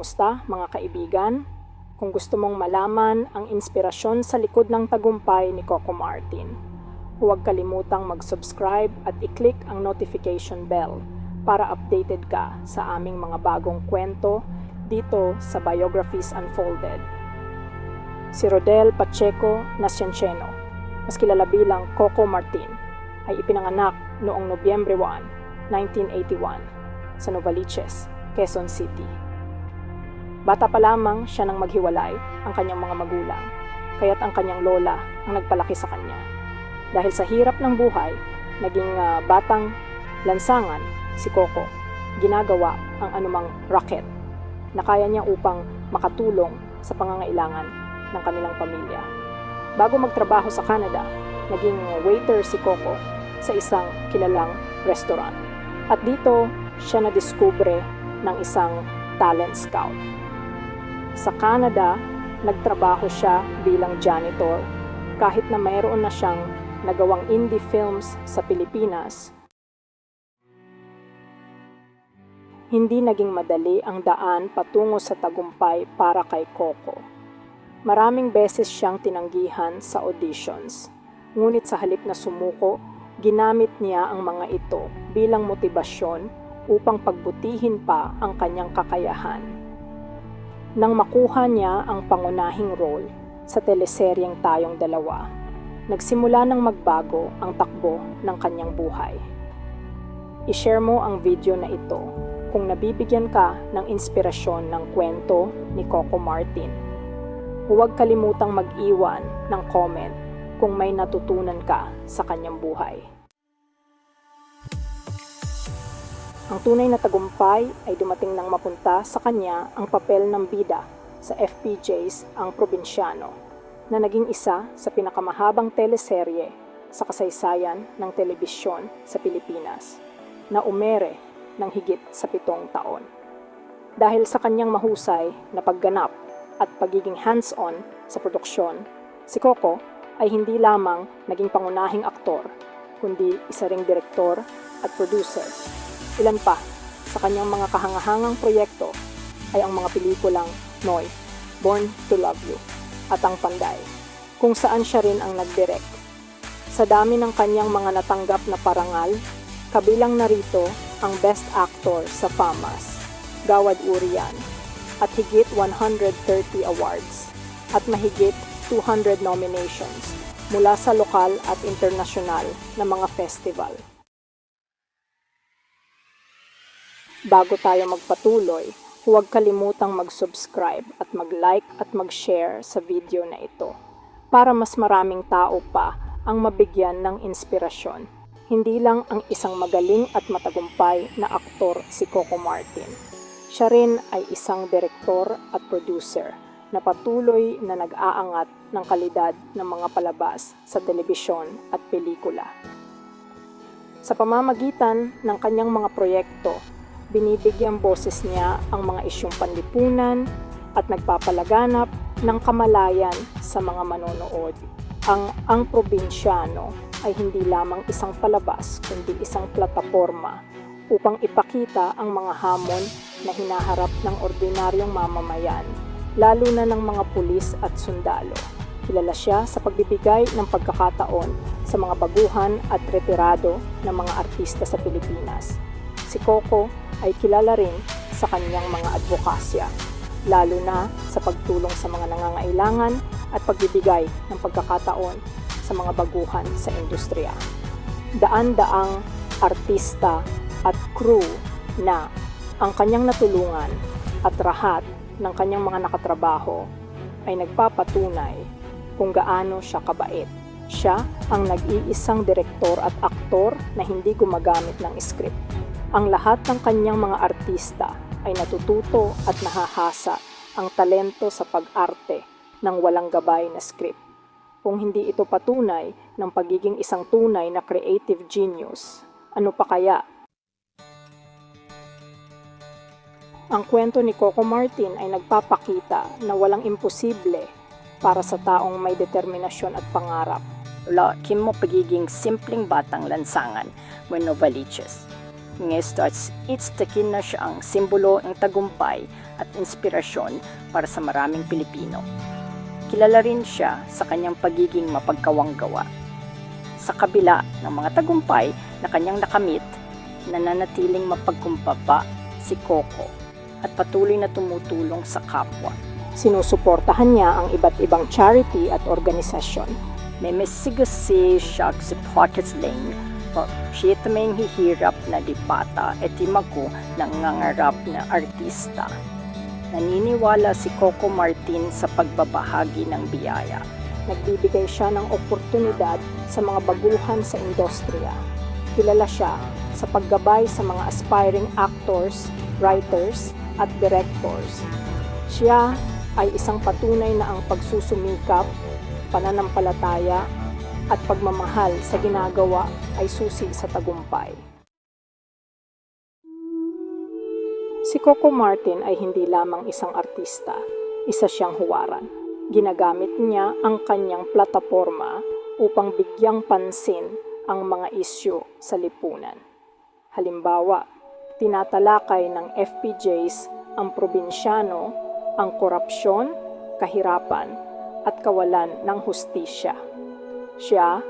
Kamusta mga kaibigan? Kung gusto mong malaman ang inspirasyon sa likod ng tagumpay ni Coco Martin, huwag kalimutang mag-subscribe at i-click ang notification bell para updated ka sa aming mga bagong kwento dito sa Biographies Unfolded. Si Rodel Pacheco Nascianceno, mas kilala bilang Coco Martin, ay ipinanganak noong Nobyembre 1, 1981 sa Novaliches, Quezon City. Bata pa lamang siya nang maghiwalay ang kanyang mga magulang, kaya't ang kanyang lola ang nagpalaki sa kanya. Dahil sa hirap ng buhay, naging batang lansangan si Coco, ginagawa ang anumang racket na kaya niya upang makatulong sa pangangailangan ng kanilang pamilya. Bago magtrabaho sa Canada, naging waiter si Coco sa isang kilalang restaurant. At dito siya nadiskubre ng isang talent scout. Sa Canada, nagtrabaho siya bilang janitor kahit na mayroon na siyang nagawang indie films sa Pilipinas. Hindi naging madali ang daan patungo sa tagumpay para kay Coco. Maraming beses siyang tinanggihan sa auditions. Ngunit sa halip na sumuko, ginamit niya ang mga ito bilang motibasyon upang pagbutihin pa ang kanyang kakayahan. Nang makuha niya ang pangunahing role sa teleseryeng Tayong Dalawa, nagsimula nang magbago ang takbo ng kanyang buhay. I-share mo ang video na ito kung nabibigyan ka ng inspirasyon ng kwento ni Coco Martin. Huwag kalimutang mag-iwan ng comment kung may natutunan ka sa kanyang buhay. Ang tunay na tagumpay ay dumating nang mapunta sa kanya ang papel ng bida sa FPJ's Ang Probinsyano, na naging isa sa pinakamahabang teleserye sa kasaysayan ng telebisyon sa Pilipinas, na umere ng higit sa 7 taon. Dahil sa kanyang mahusay na pagganap at pagiging hands-on sa produksyon, si Coco ay hindi lamang naging pangunahing aktor, kundi isa ring direktor at producer. Ilan pa sa kanyang mga kahangahangang proyekto ay ang mga pelikulang Noy, Born to Love You at Ang Panday, kung saan siya rin ang nagdirect. Sa dami ng kanyang mga natanggap na parangal, kabilang narito ang Best Actor sa FAMAS, Gawad Urian, at higit 130 awards at mahigit 200 nominations mula sa lokal at internasyonal na mga festival. Bago tayo magpatuloy, huwag kalimutang mag-subscribe at mag-like at mag-share sa video na ito para mas maraming tao pa ang mabigyan ng inspirasyon. Hindi lang ang isang magaling at matagumpay na aktor si Coco Martin. Siya rin ay isang direktor at producer na patuloy na nag-aangat ng kalidad ng mga palabas sa telebisyon at pelikula. Sa pamamagitan ng kanyang mga proyekto, binibigyang boses niya ang mga isyung panlipunan at nagpapalaganap ng kamalayan sa mga manonood. Ang Probinsyano ay hindi lamang isang palabas kundi isang plataporma upang ipakita ang mga hamon na hinaharap ng ordinaryong mamamayan, lalo na ng mga pulis at sundalo. Kilala siya sa pagbibigay ng pagkakataon sa mga baguhan at retirado ng mga artista sa Pilipinas. Si Coco ay kilala rin sa kanyang mga advokasya, lalo na sa pagtulong sa mga nangangailangan at pagbibigay ng pagkakataon sa mga baguhan sa industriya. Daan-daang artista at crew na ang kanyang natulungan at lahat ng kanyang mga nakatrabaho ay nagpapatunay kung gaano siya kabait. Siya ang nag-iisang direktor at aktor na hindi gumagamit ng script. Ang lahat ng kanyang mga artista ay natututo at nahahasa ang talento sa pag-arte ng walang gabay na script. Kung hindi ito patunay ng pagiging isang tunay na creative genius, ano pa kaya? Ang kwento ni Coco Martin ay nagpapakita na walang imposible para sa taong may determinasyon at pangarap. Lakim mo pagiging simpleng batang lansangan mula Novaliches. Itstakin na siya ang simbolo ng tagumpay at inspirasyon para sa maraming Pilipino. Kilala rin siya sa kanyang pagiging mapagkawanggawa. Sa kabila ng mga tagumpay na kanyang nakamit, nananatiling mapagkumbaba si Coco at patuloy na tumutulong sa kapwa. Sinusuportahan niya ang iba't ibang charity at organisasyon. Memesigassi siya sa Pockets Lane, siya tamang hihirap na dipata at imago ng nangangarap na artista. Naniniwala si Coco Martin sa pagbabahagi ng biyaya. Nagbibigay siya ng oportunidad sa mga baguhan sa industriya. Kilala siya sa paggabay sa mga aspiring actors, writers, at directors. Siya ay isang patunay na ang pagsusumikap, pananampalataya, at pagmamahal sa ginagawa ay susi sa tagumpay. Si Coco Martin ay hindi lamang isang artista, isa siyang huwaran. Ginagamit niya ang kanyang plataporma upang bigyang pansin ang mga isyu sa lipunan. Halimbawa, tinatalakay ng FPJs ang probinsyano, ang korupsyon, kahirapan, at kawalan ng hustisya. Siya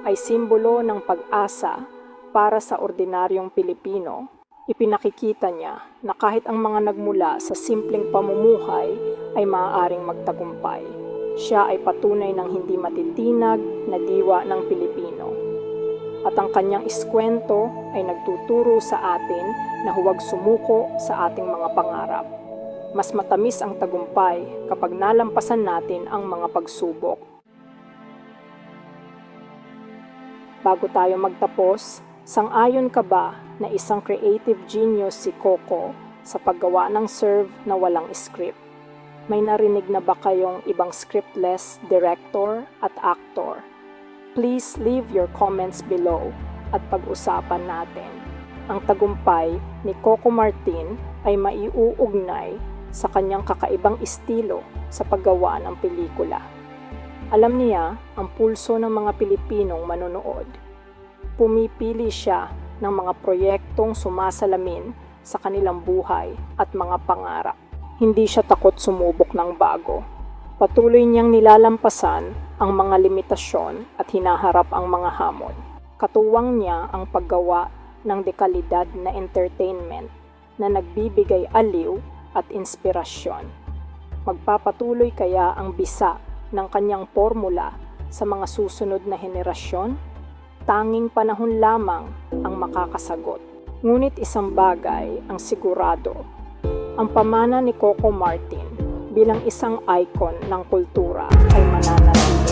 ay simbolo ng pag-asa para sa ordinaryong Pilipino. Ipinakikita niya na kahit ang mga nagmula sa simpleng pamumuhay ay maaaring magtagumpay. Siya ay patunay ng hindi matitinag na diwa ng Pilipino. At ang kanyang iskwento ay nagtuturo sa atin na huwag sumuko sa ating mga pangarap. Mas matamis ang tagumpay kapag nalampasan natin ang mga pagsubok. Bago tayo magtapos, sang-ayon ka ba na isang creative genius si Coco sa paggawa ng serve na walang script? May narinig na ba kayong ibang scriptless director at actor? Please leave your comments below at pag-usapan natin. Ang tagumpay ni Coco Martin ay maiuugnay sa kanyang kakaibang estilo sa paggawa ng pelikula. Alam niya ang pulso ng mga Pilipinong manonood. Pumipili siya ng mga proyektong sumasalamin sa kanilang buhay at mga pangarap. Hindi siya takot sumubok ng bago. Patuloy niyang nilalampasan ang mga limitasyon at hinaharap ang mga hamon. Katuwang niya ang paggawa ng dekalidad na entertainment na nagbibigay aliw at inspirasyon. Magpapatuloy kaya ang bisa ng kanyang formula sa mga susunod na henerasyon? Tanging panahon lamang ang makakasagot. Ngunit isang bagay ang sigurado. Ang pamana ni Coco Martin bilang isang icon ng kultura ay mananatili.